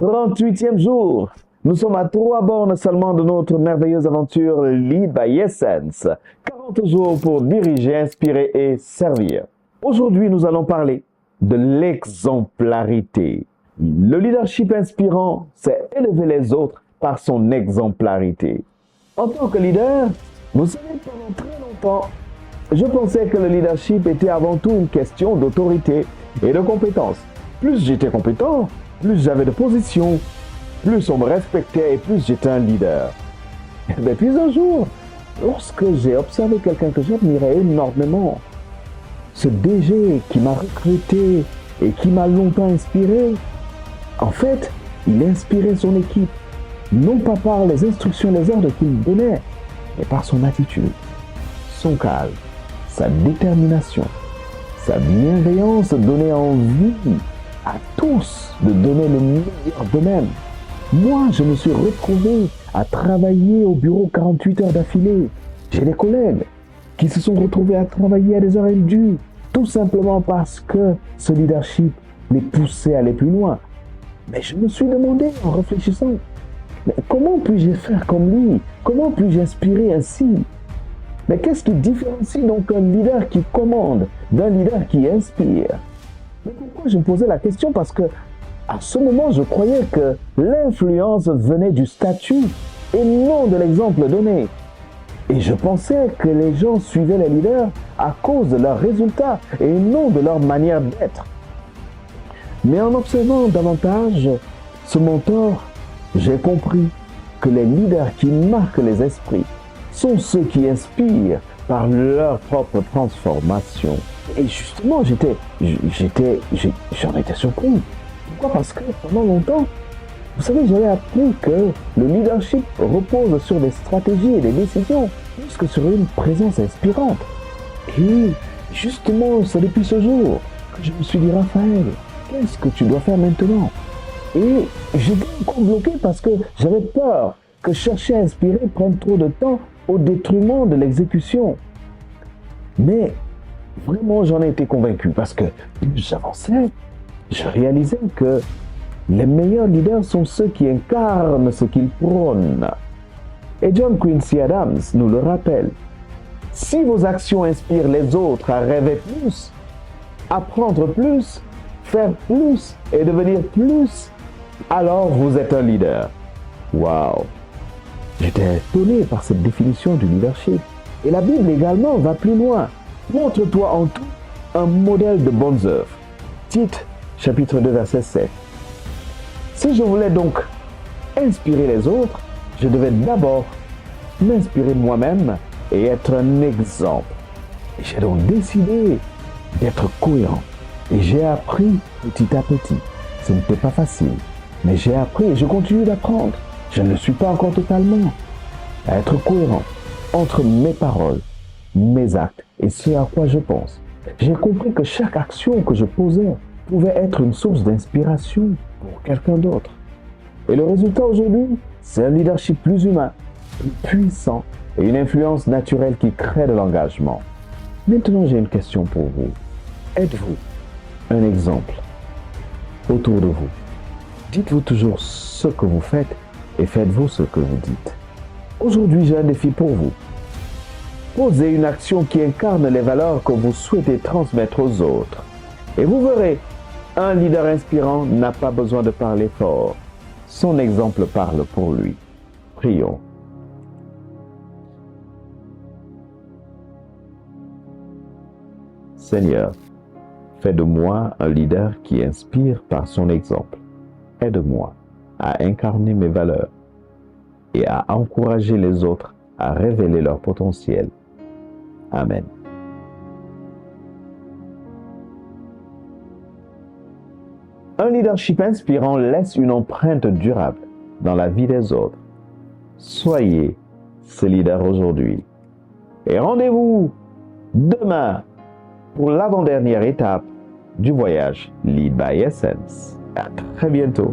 38e jour. Nous sommes à 3 bornes seulement de notre merveilleuse aventure Lead by Essence. 40 jours pour diriger, inspirer et servir. Aujourd'hui, nous allons parler de l'exemplarité. Le leadership inspirant, c'est élever les autres par son exemplarité. En tant que leader, vous savez, pendant très longtemps, je pensais que le leadership était avant tout une question d'autorité et de compétence. Plus j'étais compétent, plus j'avais de position, plus on me respectait et plus j'étais un leader. Mais puis un jour, lorsque j'ai observé quelqu'un que j'admirais énormément, ce DG qui m'a recruté et qui m'a longtemps inspiré, en fait, il inspirait son équipe, non pas par les instructions, les ordres qu'il donnait, mais par son attitude, son calme, sa détermination, sa bienveillance donnait envie à tous de donner le meilleur d'eux-mêmes. Moi, je me suis retrouvé à travailler au bureau 48 heures d'affilée. J'ai des collègues qui se sont retrouvés à travailler à des heures indues, tout simplement parce que ce leadership les poussait à aller plus loin. Mais je me suis demandé en réfléchissant, mais comment puis-je faire comme lui? Comment puis-je inspirer ainsi? Mais qu'est-ce qui différencie donc un leader qui commande d'un leader qui inspire? Mais pourquoi je me posais la question? Parce que à ce moment, je croyais que l'influence venait du statut et non de l'exemple donné. Et je pensais que les gens suivaient les leaders à cause de leurs résultats et non de leur manière d'être. Mais en observant davantage ce mentor, j'ai compris que les leaders qui marquent les esprits sont ceux qui inspirent par leur propre transformation. Et justement, j'en étais surpris. Pourquoi? Parce que pendant longtemps, vous savez, j'avais appris que le leadership repose sur des stratégies et des décisions, plus que sur une présence inspirante. Et justement, c'est depuis ce jour que je me suis dit, Raphaël, qu'est-ce que tu dois faire maintenant? Et j'étais encore bloqué parce que j'avais peur que chercher à inspirer prenne trop de temps au détriment de l'exécution. Mais vraiment, j'en ai été convaincu parce que plus j'avançais, je réalisais que les meilleurs leaders sont ceux qui incarnent ce qu'ils prônent. Et John Quincy Adams nous le rappelle. Si vos actions inspirent les autres à rêver plus, apprendre plus, faire plus et devenir plus, alors vous êtes un leader. Waouh! J'étais étonné par cette définition du leadership. Et la Bible également va plus loin. Montre-toi en tout un modèle de bonnes œuvres. Tite, chapitre 2, verset 7. Si je voulais donc inspirer les autres, je devais d'abord m'inspirer moi-même et être un exemple. Et j'ai donc décidé d'être cohérent. Et j'ai appris petit à petit. Ce n'était pas facile, mais j'ai appris et je continue d'apprendre. Je ne le suis pas encore totalement. À être cohérent entre mes paroles, mes actes et ce à quoi je pense. J'ai compris que chaque action que je posais pouvait être une source d'inspiration pour quelqu'un d'autre. Et le résultat aujourd'hui, c'est un leadership plus humain, plus puissant et une influence naturelle qui crée de l'engagement. Maintenant, j'ai une question pour vous. Êtes-vous un exemple autour de vous? Dites-vous toujours ce que vous faites et faites-vous ce que vous dites. Aujourd'hui, j'ai un défi pour vous. Posez une action qui incarne les valeurs que vous souhaitez transmettre aux autres. Et vous verrez, un leader inspirant n'a pas besoin de parler fort. Son exemple parle pour lui. Prions. Seigneur, fais de moi un leader qui inspire par son exemple. Aide-moi à incarner mes valeurs et à encourager les autres à révéler leur potentiel. Amen. Un leadership inspirant laisse une empreinte durable dans la vie des autres. Soyez ce leader aujourd'hui. Et rendez-vous demain pour l'avant-dernière étape du voyage Lead by Essence. À très bientôt.